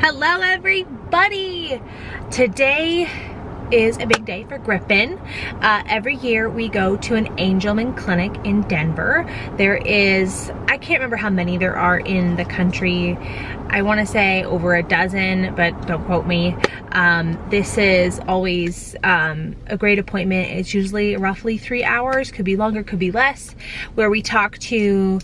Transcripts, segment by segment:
Hello everybody! Today is a big day for Griffin. Every year we go to an Angelman Clinic in Denver. There is, I can't remember how many there are in the country. I want to say over a dozen, but don't quote me. This is always a great appointment. It's usually roughly 3 hours, could be longer, could be less, where we talk to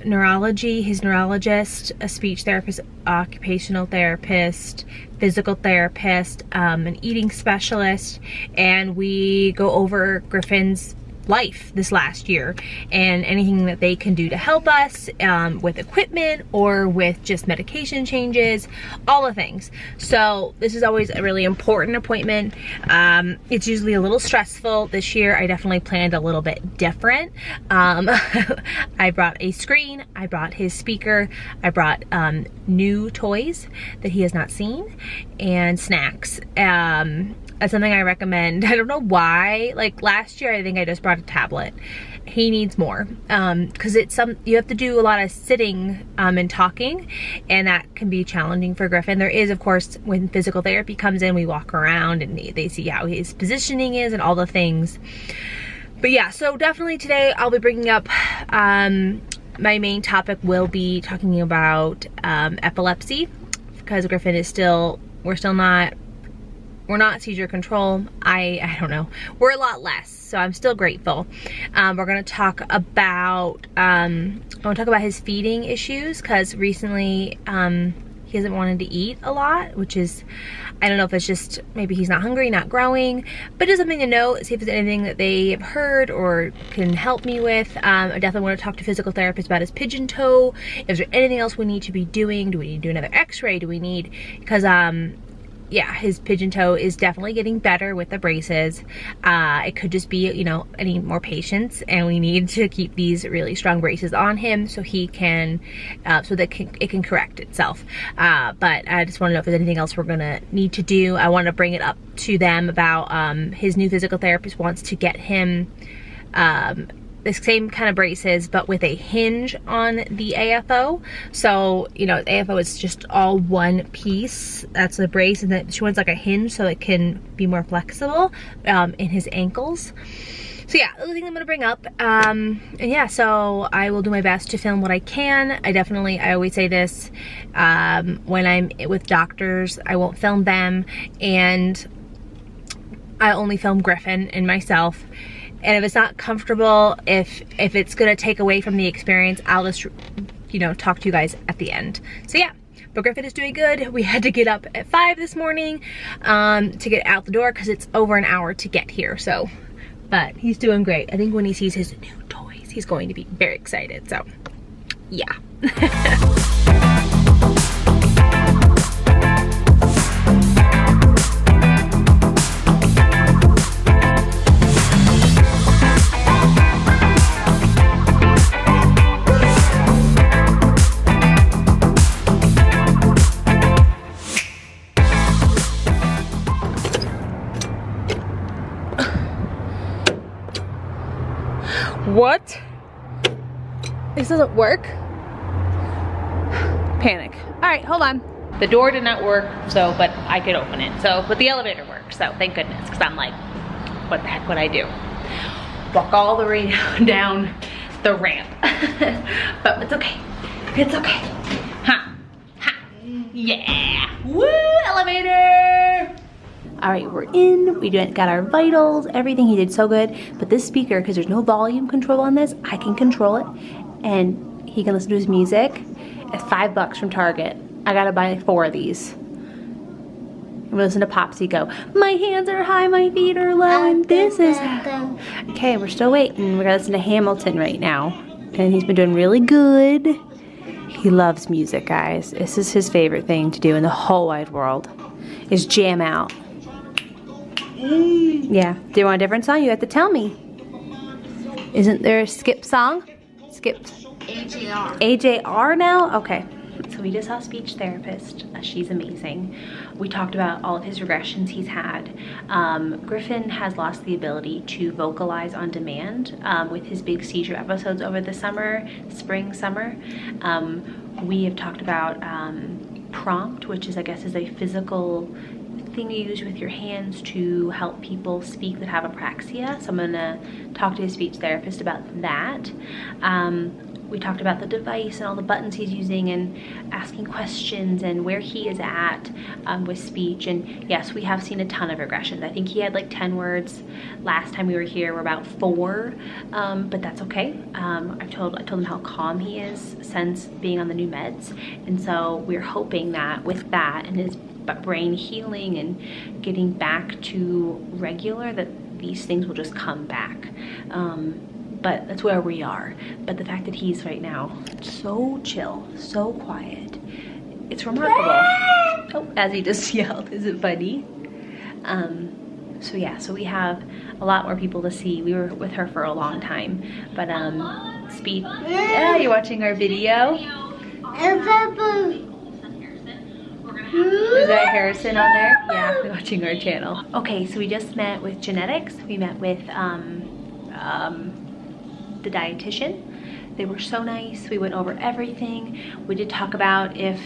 Neurology, his neurologist, a speech therapist, occupational therapist, physical therapist, an eating specialist, and we go over Griffin's life this last year and anything that they can do to help us with equipment or with just medication changes, all the things. So this is always a really important appointment. It's usually a little stressful. This year I definitely planned a little bit different. I brought a screen, I brought his speaker, I brought new toys that he has not seen, and snacks. That's something I recommend. I don't know why. Like last year, I think I just brought a tablet. He needs more because you have to do a lot of sitting and talking, and that can be challenging for Griffin. There is, of course, when physical therapy comes in, we walk around and they see how his positioning is and all the things. But yeah, so definitely today I'll be bringing up my main topic will be talking about epilepsy, because Griffin is we're not seizure control. I don't know. We're a lot less, so I'm still grateful. We're gonna talk about, I wanna talk about his feeding issues, because recently he hasn't wanted to eat a lot, which is, I don't know if it's just maybe he's not hungry, not growing, but it's something to know, see if there's anything that they have heard or can help me with. I definitely want to talk to physical therapists about his pigeon toe. Is there anything else we need to be doing? Do we need to do another x-ray? Do we need, because yeah, his pigeon toe is definitely getting better with the braces. It could just be, you know, I need more patience, and we need to keep these really strong braces on him so he can, so that it can correct itself. But I just want to know if there's anything else we're gonna need to do. I want to bring it up to them about his new physical therapist wants to get him the same kind of braces, but with a hinge on the AFO. So, you know, AFO is just all one piece. That's the brace, and then she wants like a hinge so it can be more flexible in his ankles. So yeah, the thing I'm gonna bring up. And yeah, so I will do my best to film what I can. I always say this, when I'm with doctors, I won't film them, and I only film Griffin and myself. And if it's not comfortable, if it's gonna take away from the experience, I'll just, you know, talk to you guys at the end. So yeah, but Griffin is doing good. We had to get up at 5 this morning to get out the door because it's over an hour to get here. So, but he's doing great. I think when he sees his new toys, he's going to be very excited. So, yeah. What? This doesn't work? Panic. All right, hold on. The door did not work, so, but I could open it. So, but the elevator worked, so thank goodness, because I'm like, what the heck would I do? Walk all the way down the ramp. But it's okay. It's okay. Ha. Ha. Yeah. Woo, elevator. All right, we're in, we got our vitals, everything. He did so good. But this speaker, because there's no volume control on this, I can control it, and he can listen to his music. It's $5 from Target. I gotta buy like 4 of these. I'm gonna listen to Popsy go, my hands are high, my feet are low, and this is... Okay, we're still waiting. We're gonna listen to Hamilton right now. And he's been doing really good. He loves music, guys. This is his favorite thing to do in the whole wide world, is jam out. Yeah. Do you want a different song? You have to tell me. Isn't there a skip song? Skip. AJR. AJR now? Okay. So we just saw a speech therapist. She's amazing. We talked about all of his regressions he's had. Griffin has lost the ability to vocalize on demand with his big seizure episodes over the summer, spring, summer. We have talked about prompt, which is, I guess, is a physical thing you use with your hands to help people speak that have apraxia. So I'm gonna talk to his speech therapist about that. We talked about the device and all the buttons he's using and asking questions and where he is at with speech. And yes, we have seen a ton of regressions. I think he had like 10 words last time we were here. We're about 4, but that's okay. I told him how calm he is since being on the new meds. And so we're hoping that with that and his brain healing and getting back to regular, that these things will just come back. But that's where we are. But the fact that he's right now so chill, so quiet, it's remarkable. Oh, as he just yelled, is it funny? So yeah, so we have a lot more people to see. We were with her for a long time, but speed. Yeah, you're watching our video. Is that Harrison on there? Yeah, we're watching our channel. Okay, so we just met with genetics. We met with the dietitian. They were so nice. We went over everything. We did talk about if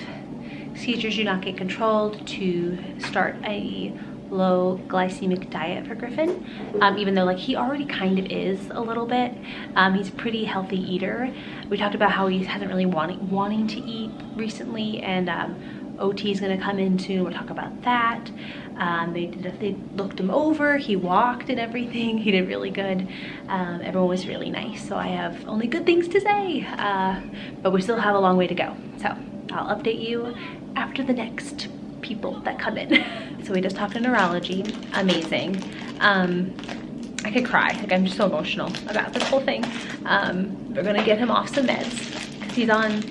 seizures do not get controlled, to start a low glycemic diet for Griffin, even though like he already kind of is a little bit. He's a pretty healthy eater. We talked about how he hasn't really wanting to eat recently, and OT is gonna come in soon. We'll talk about that. They looked him over. He walked and everything. He did really good. Everyone was really nice. So I have only good things to say, but we still have a long way to go. So I'll update you after the next people that come in. So we just talked to Neurology. Amazing. I could cry. Like, I'm just so emotional about this whole thing. We're gonna get him off some meds because he's on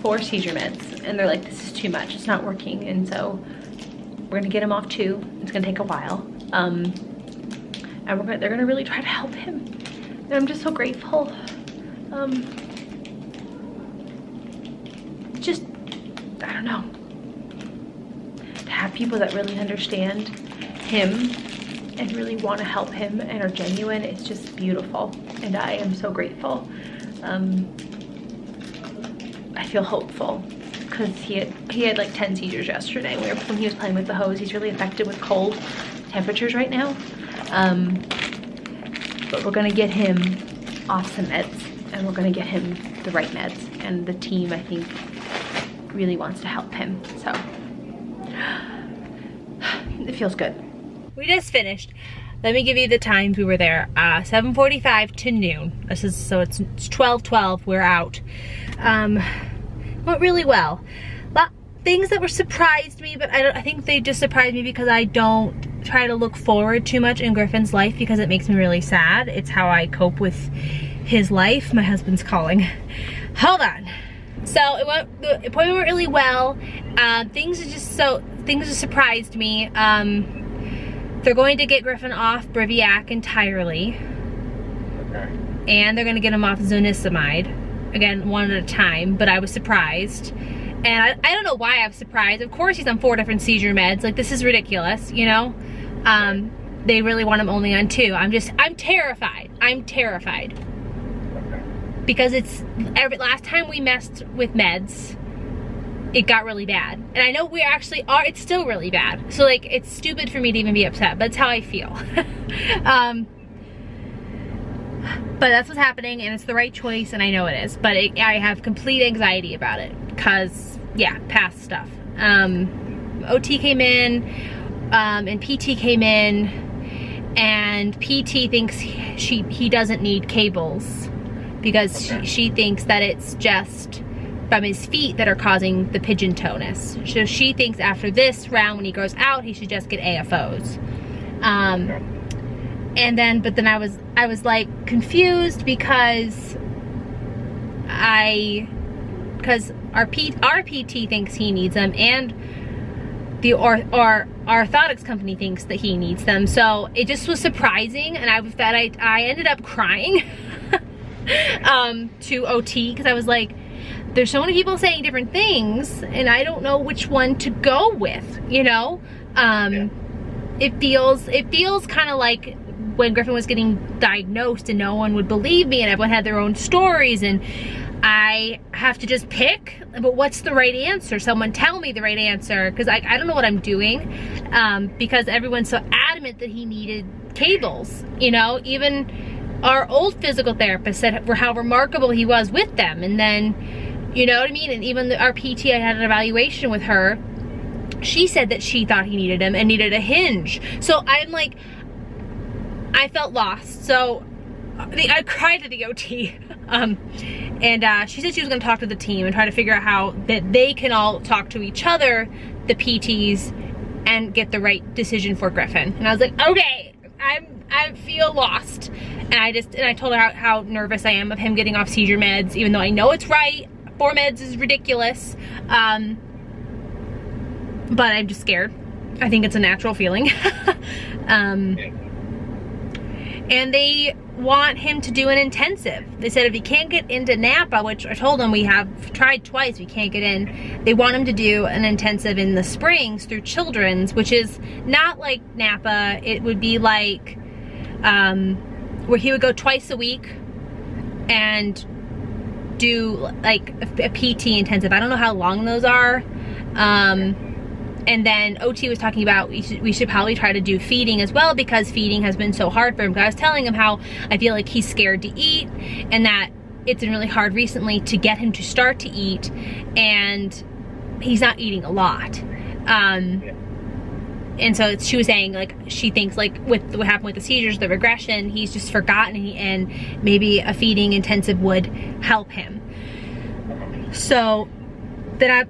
4 seizure meds, and they're like, this is too much, it's not working. And so we're gonna get him off 2. It's gonna take a while, and they're gonna really try to help him, and I'm just so grateful. Just, I don't know, to have people that really understand him and really want to help him and are genuine. It's just beautiful, and I am so grateful. I feel hopeful because he had like 10 seizures yesterday when he was playing with the hose. He's really affected with cold temperatures right now. But we're gonna get him off some meds, and we're gonna get him the right meds, and the team, I think, really wants to help him. So it feels good. We just finished. Let me give you the times we were there. 7:45 to noon. So it's 12:12. We're out. Went really well. Things that were surprised me, but I think they just surprised me because I don't try to look forward too much in Griffin's life because it makes me really sad. It's how I cope with his life. My husband's calling. Hold on. So the appointment went really well. Things just surprised me. They're going to get Griffin off Briviac entirely. Okay. And they're gonna get him off zonisamide. Again, one at a time, but I was surprised. And I don't know why I was surprised. Of course he's on 4 different seizure meds. Like, this is ridiculous, you know? They really want him only on 2. I'm terrified. I'm terrified. Because last time we messed with meds, it got really bad. And I know we actually are, it's still really bad. So like, it's stupid for me to even be upset, but it's how I feel. But that's what's happening, and it's the right choice, and I know it is. But I have complete anxiety about it, because, yeah, past stuff. OT came in, and PT came in, and PT thinks he doesn't need cables, because she thinks that it's just from his feet that are causing the pigeon toeness. So she thinks after this round, when he goes out, he should just get AFOs. But then I was like confused because our PT thinks he needs them, and the orthotics company thinks that he needs them. So it just was surprising, and I ended up crying to OT because I was like, there's so many people saying different things, and I don't know which one to go with, you know? It feels kind of like when Griffin was getting diagnosed and no one would believe me and everyone had their own stories, and I have to just pick, but what's the right answer? Someone tell me the right answer, because I don't know what I'm doing, because everyone's so adamant that he needed cables, you know? Even our old physical therapist said how remarkable he was with them, and then, you know what I mean? And even our PT, I had an evaluation with her, she said that she thought he needed him and needed a hinge. So I'm like, I felt lost. So I cried to the OT. And she said she was gonna talk to the team and try to figure out how that they can all talk to each other, the PTs, and get the right decision for Griffin. And I was like, okay, I feel lost. And I told her how nervous I am of him getting off seizure meds, even though I know it's right. 4 meds is ridiculous. But I'm just scared. I think it's a natural feeling. And they want him to do an intensive. They said if he can't get into Napa, which I told him we have tried twice, we can't get in, they want him to do an intensive in the Springs through Children's, which is not like Napa. It would be like where he would go twice a week and do like a PT intensive. I don't know how long those are. And then OT was talking about we should probably try to do feeding as well, because feeding has been so hard for him. I was telling him how I feel like he's scared to eat, and that it's been really hard recently to get him to start to eat, and he's not eating a lot. And so she was saying, like, she thinks like with what happened with the seizures, the regression, he's just forgotten, and maybe a feeding intensive would help him. So then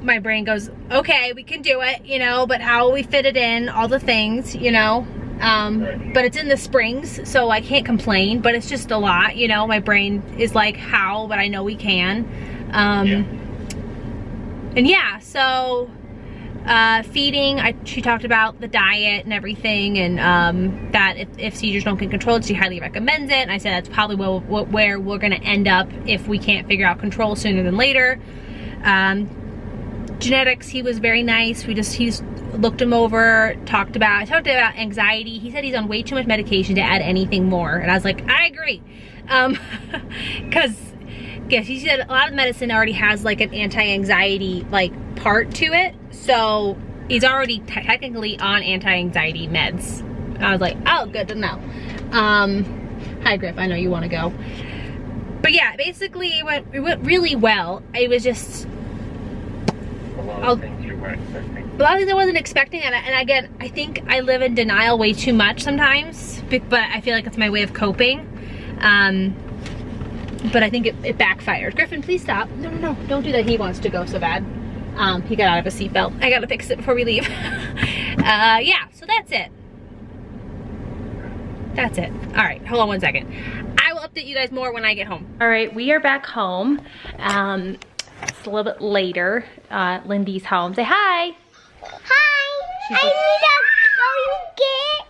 my brain goes, okay, we can do it, but how will we fit it in, all the things, but it's in the Springs, so I can't complain, but it's just a lot, my brain is like, how, but I know we can. And yeah, so feeding, she talked about the diet and everything, and that if seizures don't get controlled, she highly recommends it. And I said that's probably where we're gonna end up if we can't figure out control sooner than later. Genetics, he was very nice. He's looked him over, talked about anxiety. He said he's on way too much medication to add anything more, and I was like, I agree, because yes, he said a lot of medicine already has like an anti-anxiety like part to it, so he's already technically on anti-anxiety meds. I was like, oh, good to know. Hi Griff, I know you want to go. But yeah, basically it went really well. It was just a lot of things you weren't expecting. A lot of things I wasn't expecting, and again, I think I live in denial way too much sometimes, but I feel like it's my way of coping. But I think it backfired. Griffin, please stop. No, don't do that. He wants to go so bad. He got out of a seatbelt. I gotta fix it before we leave. Yeah, so that's it. That's it. All right, hold on 1 second. I will update you guys more when I get home. All right, we are back home. It's a little bit later. Lindy's home. Say hi. Hi.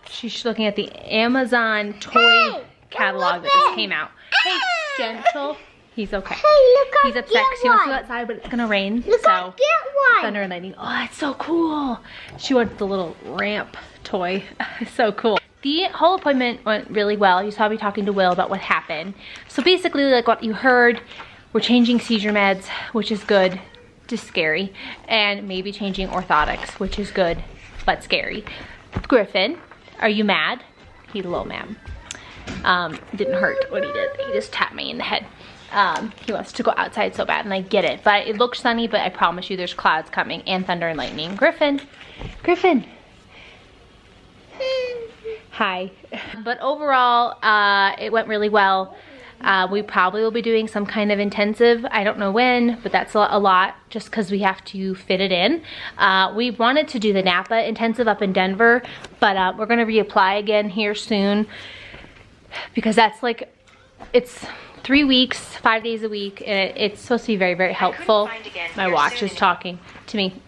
She's looking at the Amazon toy catalog that just came out. Hey, gentle. He's okay. Hey, look, he's upset because he wants to go outside, but it's gonna rain. Look, so get one. Thunder and lightning. Oh, that's so cool. She wanted the little ramp toy. So cool. The whole appointment went really well. You saw me talking to Will about what happened. So basically, like what you heard, we're changing seizure meds, which is good, just scary, and maybe changing orthotics, which is good, but scary. Griffin, are you mad? He's a little mad. Didn't hurt what he did. He just tapped me in the head. He wants to go outside so bad, and I get it. But it looks sunny, but I promise you there's clouds coming and thunder and lightning. Griffin. Hi. But overall, it went really well. We probably will be doing some kind of intensive. I don't know when, but that's a lot just because we have to fit it in. We wanted to do the Napa intensive up in Denver, but we're gonna reapply again here soon because that's like, it's 3 weeks, 5 days a week, and it's supposed to be very, very helpful. My watch is talking to me.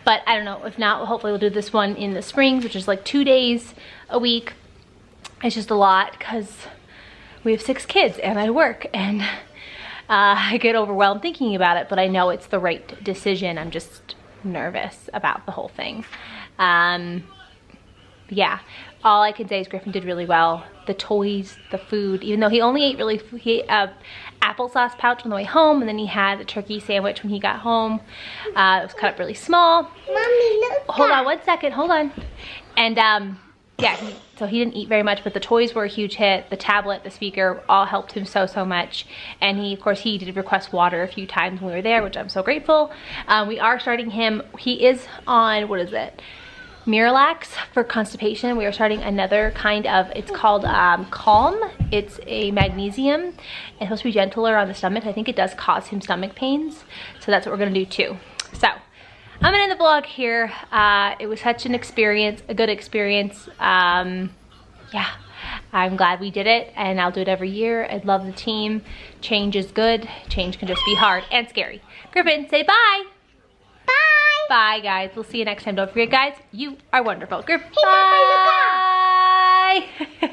But I don't know, if not, hopefully we'll do this one in the Springs, which is like 2 days a week. It's just a lot because we have 6 kids and I work, and I get overwhelmed thinking about it, but I know it's the right decision. I'm just nervous about the whole thing. Yeah, all I can say is Griffin did really well. The toys, the food, even though he only ate applesauce pouch on the way home, and then he had a turkey sandwich when he got home. It was cut up really small. Mommy, look. Hold on 1 second, hold on. And yeah, so he didn't eat very much, but the toys were a huge hit. The tablet, the speaker, all helped him so much. And he, of course, he did request water a few times when we were there, which I'm so grateful. We are starting him, he is on, what is it? Miralax for constipation. We are starting another kind of, it's called Calm. It's a magnesium. It's supposed to be gentler on the stomach. I think it does cause him stomach pains. So that's what we're gonna do too. So I'm gonna end the vlog here. It was such an experience, a good experience. Yeah, I'm glad we did it, and I'll do it every year. I love the team. Change is good. Change can just be hard and scary. Griffin, say bye. Bye. Bye, guys. We'll see you next time. Don't forget, guys, you are wonderful. Griffin, Hey, bye.